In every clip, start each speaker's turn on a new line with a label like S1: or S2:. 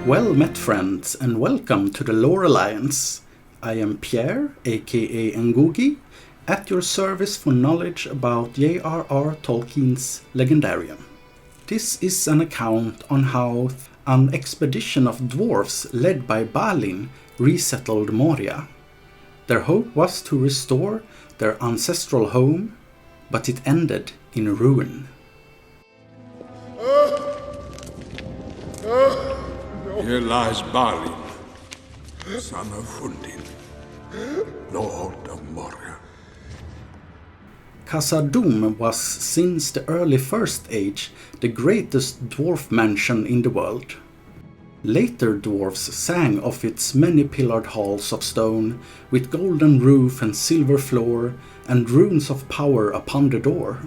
S1: Well met, friends, and welcome to the Lore Alliance. I am Pierre, aka Ngugi, at your service for knowledge about J.R.R. Tolkien's Legendarium. This is an account on how an expedition of dwarves led by Balin resettled Moria. Their hope was to restore their ancestral home, but it ended in ruin.
S2: Here lies Balin, son of Fundin, Lord of Moria.
S1: Khazad-dûm was, since the early First Age, the greatest dwarf mansion in the world. Later dwarves sang of its many-pillared halls of stone, with golden roof and silver floor, and runes of power upon the door.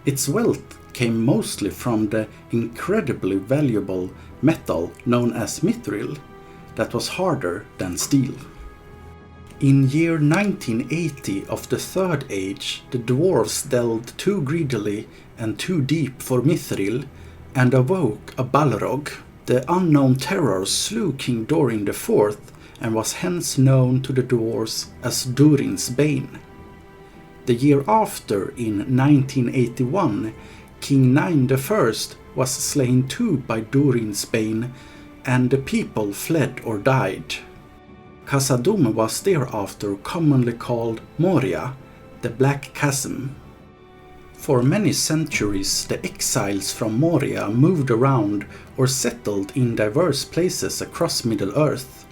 S1: Its wealth came mostly from the incredibly valuable metal known as mithril, that was harder than steel. In year 1980 of the Third Age, the dwarves delved too greedily and too deep for mithril, and awoke a Balrog. The unknown terror slew King Durin IV, and was hence known to the dwarves as Durin's Bane. The year after, in 1981, King Nine I was slain too by Durin's Bane, and the people fled or died. Khazad-dûm was thereafter commonly called Moria, the Black Chasm. For many centuries the exiles from Moria moved around or settled in diverse places across Middle-earth.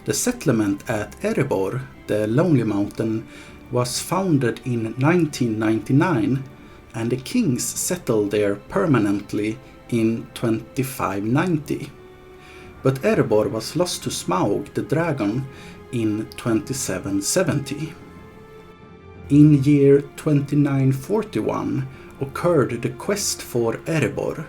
S1: The settlement at Erebor, the Lonely Mountain, was founded in 1999, and the kings settled there permanently in 2590. But Erebor was lost to Smaug the dragon in 2770. In year 2941 occurred the quest for Erebor.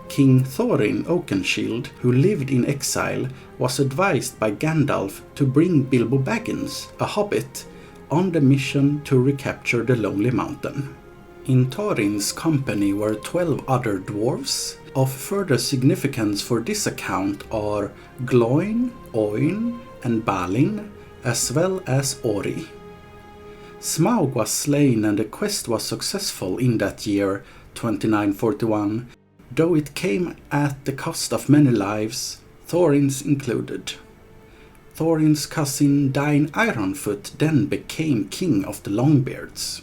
S1: King Thorin Oakenshield, who lived in exile, was advised by Gandalf to bring Bilbo Baggins, a hobbit, on the mission to recapture the Lonely Mountain. In Thorin's company were 12 other dwarves. Of further significance for this account are Gloin, Oin, and Balin, as well as Ori. Smaug was slain and the quest was successful in that year, 2941, though it came at the cost of many lives, Thorin's included. Thorin's cousin Dain Ironfoot then became king of the Longbeards.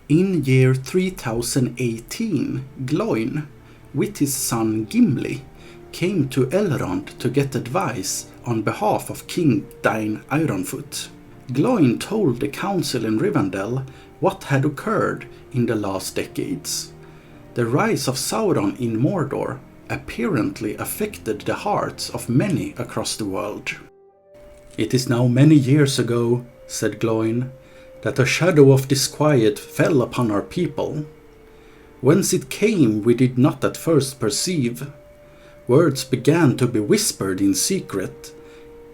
S1: In year 3018, Gloin, with his son Gimli, came to Elrond to get advice on behalf of King Dain Ironfoot. Gloin told the council in Rivendell what had occurred in the last decades. The rise of Sauron in Mordor apparently affected the hearts of many across the world. "It is now many years ago," said Gloin, "that a shadow of disquiet fell upon our people. Whence it came we did not at first perceive. Words began to be whispered in secret.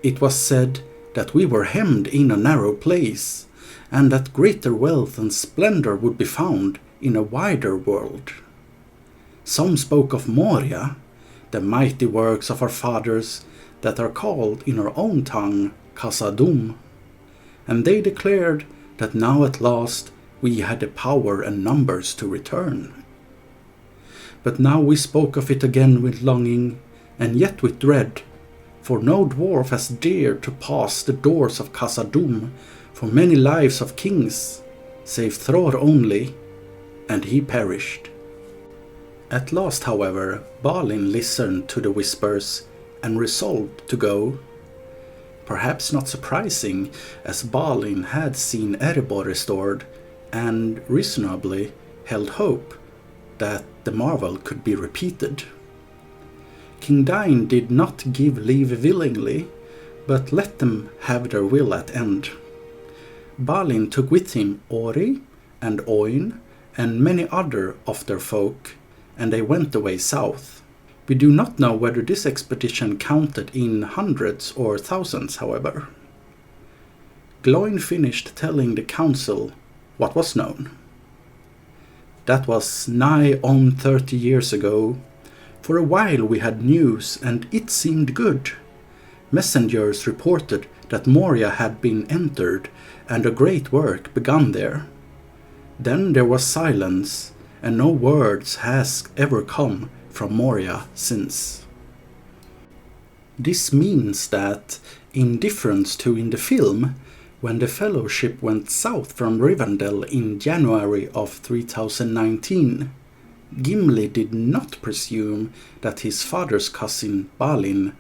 S1: It was said that we were hemmed in a narrow place, and that greater wealth and splendor would be found in a wider world. Some spoke of Moria, the mighty works of our fathers that are called in our own tongue Khazad-dûm, and they declared that now at last we had the power and numbers to return. But now we spoke of it again with longing, and yet with dread, for no dwarf has dared to pass the doors of Khazad-dûm for many lives of kings, save Thror only, and he perished." At last, however, Balin listened to the whispers and resolved to go. Perhaps not surprising, as Balin had seen Erebor restored, and reasonably held hope that the marvel could be repeated. King Dain did not give leave willingly, but let them have their will at end. Balin took with him Ori and Oin and many other of their folk, and they went away south. We do not know whether this expedition counted in hundreds or thousands, however. Gloin finished telling the council what was known. "That was nigh on 30 years ago. For a while we had news, and it seemed good. Messengers reported that Moria had been entered, and a great work begun there. Then there was silence, and no words has ever come from Moria since. This means that, in difference to in the film, when the Fellowship went south from Rivendell in January of 3019, Gimli did not presume that his father's cousin Balin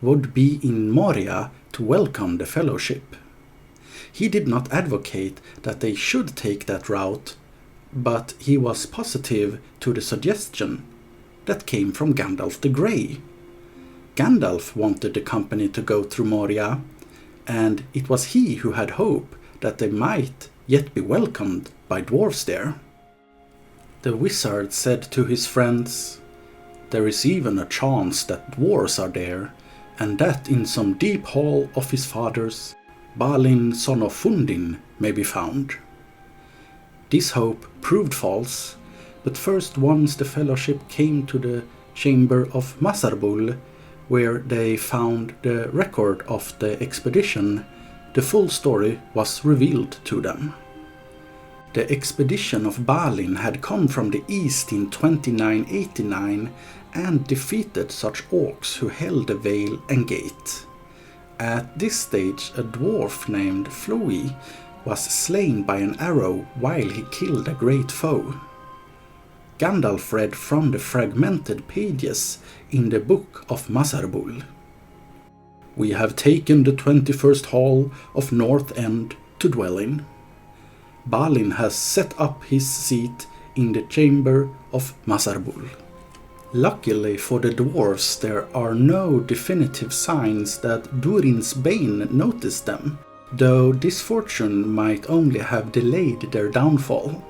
S1: would be in Moria to welcome the Fellowship. He did not advocate that they should take that route, but he was positive to the suggestion that came from Gandalf the Grey. Gandalf wanted the company to go through Moria, and it was he who had hope that they might yet be welcomed by dwarves there. The wizard said to his friends, "There is even a chance that dwarves are there, and that in some deep hall of his father's, Balin son of Fundin may be found." This hope proved false, but first once the Fellowship came to the chamber of Masarbul, where they found the record of the expedition, the full story was revealed to them. The expedition of Balin had come from the east in 2989 and defeated such orcs who held the Vale and Gate. At this stage, a dwarf named Floi was slain by an arrow while he killed a great foe. Gandalf read from the fragmented pages in the Book of Masarbul. "We have taken the 21st Hall of North End to dwell in. Balin has set up his seat in the chamber of Masarbul." Luckily for the dwarves, there are no definitive signs that Durin's Bane noticed them, though this fortune might only have delayed their downfall.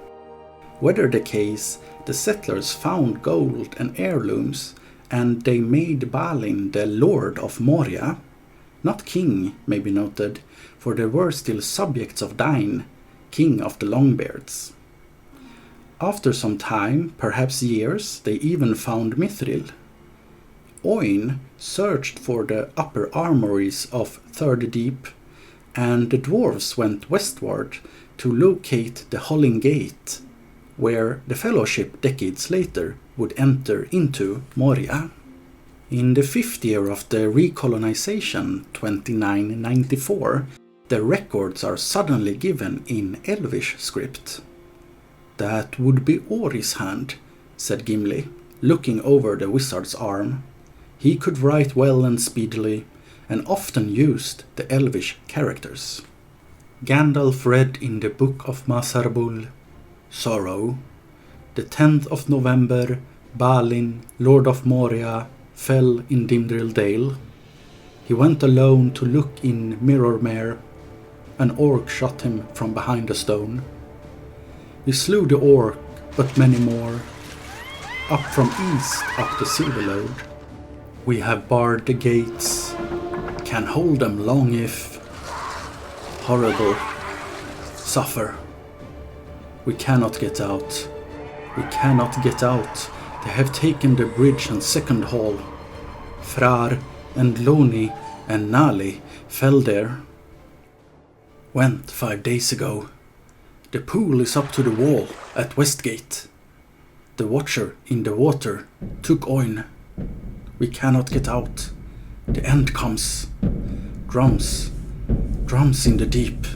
S1: Whatever the case, the settlers found gold and heirlooms, and they made Balin the Lord of Moria. Not king, may be noted, for they were still subjects of Dain, king of the Longbeards. After some time, perhaps years, they even found Mithril. Oin searched for the upper armories of Third Deep, and the dwarves went westward to locate the Holling Gate, where the Fellowship decades later would enter into Moria. In the 5th year of the recolonization, 2994, the records are suddenly given in Elvish script. "That would be Ori's hand," said Gimli, looking over the wizard's arm. He could write well and speedily, and often used the Elvish characters. Gandalf read in the Book of Masarbul, "Sorrow. The 10th of November, Balin, Lord of Moria, fell in Dimdril Dale. He went alone to look in Mirrormere. An orc shot him from behind a stone. We slew the orc, but many more. Up from east, up the Silverlode. We have barred the gates. Can hold them long if... Horrible. Suffer. We cannot get out. We cannot get out. They have taken the bridge and second hall. Frar and Loni and Nali fell there. Went 5 days ago. The pool is up to the wall at Westgate. The watcher in the water took Oin. We cannot get out. The end comes. Drums. Drums in the deep.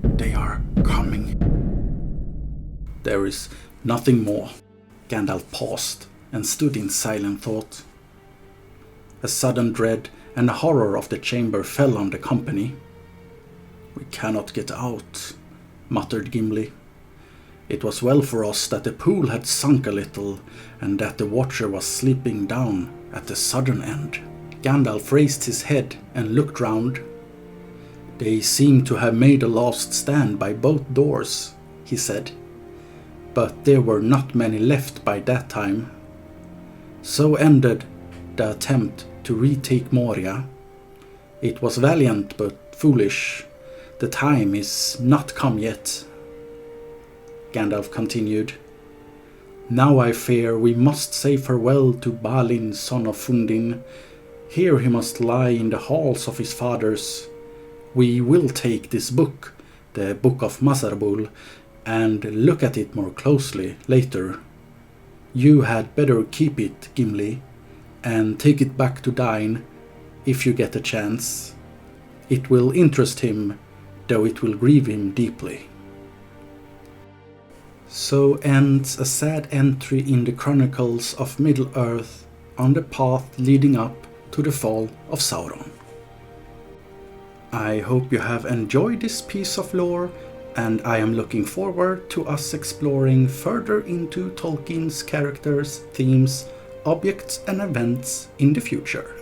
S1: They are coming." There is nothing more. Gandalf paused and stood in silent thought. A sudden dread and horror of the chamber fell on the company. "We cannot get out," muttered Gimli. "It was well for us that the pool had sunk a little, and that the watcher was sleeping down at the southern end." Gandalf raised his head and looked round. "They seem to have made a last stand by both doors," he said. "But there were not many left by that time. So ended the attempt to retake Moria. It was valiant but foolish. The time is not come yet." Gandalf continued, Now I fear we must say farewell to Balin, son of Fundin. Here he must lie in the halls of his fathers. We will take this book, the Book of Masarbul, and look at it more closely later. You had better keep it, Gimli, and take it back to Dain if you get a chance. It will interest him, though it will grieve him deeply. So ends a sad entry in the Chronicles of Middle-earth on the path leading up to the fall of Sauron. I hope you have enjoyed this piece of lore, and I am looking forward to us exploring further into Tolkien's characters, themes, objects and events in the future.